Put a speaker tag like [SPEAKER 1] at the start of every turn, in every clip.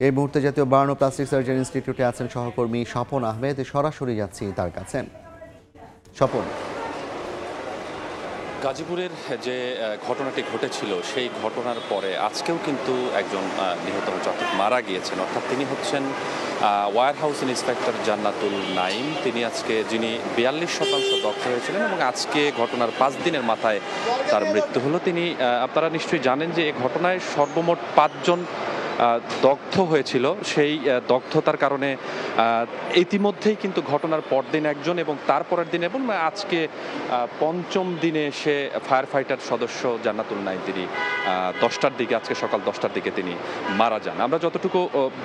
[SPEAKER 1] এই মুহূর্তে জাতীয় বার্ন ও প্লাস্টিক সার্জারি ইনস্টিটিউটে আছেন সহকর্মী স্বপন আহমেদ। সরাসরি যাচ্ছি তার কাছে। স্বপন,
[SPEAKER 2] গাজীপুরের যে ঘটনাটি ঘটেছিল সেই ঘটনার পরে আজকেও কিন্তু একজন নিহত হয়েছে, অর্থাৎ মারা গিয়েছেন। অর্থাৎ তিনি হচ্ছেন ওয়্যার হাউস ইন্সপেক্টর জান্নাতুল নাইম। তিনি আজকে যিনি 42% দগ্ধ হয়েছিলেন এবং আজকে ঘটনার 5 দিনের মাথায় তার মৃত্যু হলো। তিনি আপনারা নিশ্চয়ই জানেন যে এই ঘটনায় সর্বমোট 5 জন দগ্ধ হয়েছিল। সেই দগ্ধতার কারণে ইতিমধ্যেই কিন্তু ঘটনার পরদিন একজন এবং তারপরের দিন এবং আজকে পঞ্চম দিনে এসে ফায়ার ফাইটার সদস্য জান্নাতুল নাইম তিনি 10টার দিকে, আজকে সকাল 10টার দিকে তিনি মারা যান। আমরা যতটুকু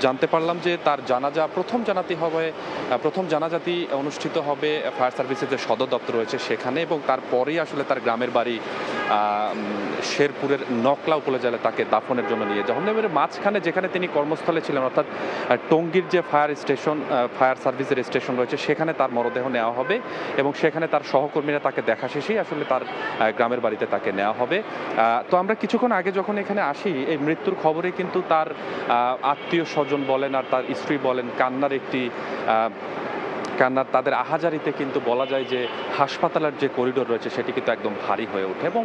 [SPEAKER 2] জানতে পারলাম যে তার জানাজা প্রথম জানাজাতি অনুষ্ঠিত হবে ফায়ার সার্ভিসের যে সদর দপ্তর রয়েছে সেখানে, এবং তারপরেই আসলে তার গ্রামের বাড়ি শেরপুরের নকলা উপজেলায় তাকে দাফনের জন্য নিয়ে যাওয়া হবে। মাঝখানে যেখানে তিনি কর্মস্থলে ছিলেন, অর্থাৎ টঙ্গীর যে ফায়ার সার্ভিসের স্টেশন রয়েছে সেখানে তার মরদেহ নেওয়া হবে এবং সেখানে তার সহকর্মীরা তাকে দেখা শেষেই আসলে তার গ্রামের বাড়িতে তাকে নেওয়া হবে। তো আমরা কিছুক্ষণ আগে যখন এখানে আসি, এই মৃত্যুর খবরে কিন্তু তার আত্মীয় স্বজন বলেন আর তার স্ত্রী বলেন কান্নার তাদের আহাজারিতে কিন্তু বলা যায় যে হাসপাতালের যে করিডোর রয়েছে সেটি কিন্তু একদম ভারী হয়ে ওঠে। এবং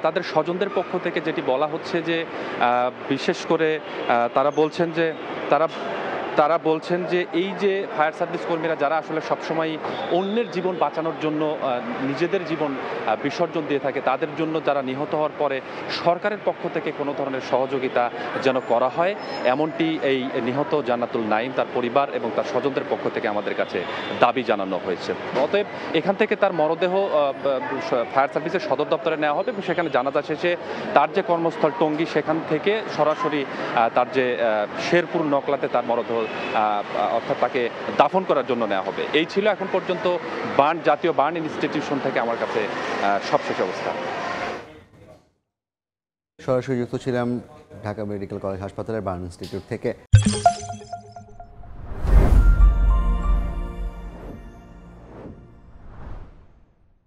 [SPEAKER 2] তাদের স্বজনদের পক্ষ থেকে যেটি বলা হচ্ছে যে বিশেষ করে তারা বলছেন যে এই যে ফায়ার সার্ভিস কর্মীরা যারা আসলে সবসময় অন্যের জীবন বাঁচানোর জন্য নিজেদের জীবন বিসর্জন দিয়ে থাকে, তাদের জন্য যারা নিহত হওয়ার পরে সরকারের পক্ষ থেকে কোনো ধরনের সহযোগিতা যেন করা হয়, এমনটি এই নিহত জান্নাতুল নাইম তার পরিবার এবং তার স্বজনদের পক্ষ থেকে আমাদের কাছে দাবি জানানো হয়েছে। অতএব এখান থেকে তার মরদেহ ফায়ার সার্ভিসের সদর দপ্তরে নেওয়া হবে এবং সেখানে জানাজা শেষে তার যে কর্মস্থল টঙ্গী সেখান থেকে সরাসরি তার যে শেরপুর নকলাতে তার মরদেহ অর্থাৎ তাকে দাফন করার জন্য নেওয়া হবে। এই ছিল এখন পর্যন্ত জাতীয় বার্ন ইনস্টিটিউশন থেকে আমার কাছে সবশেষ অবস্থা।
[SPEAKER 1] সরাসরি যুক্ত ছিলাম ঢাকা মেডিকেল কলেজ হাসপাতালের বার্ন ইনস্টিটিউট থেকে।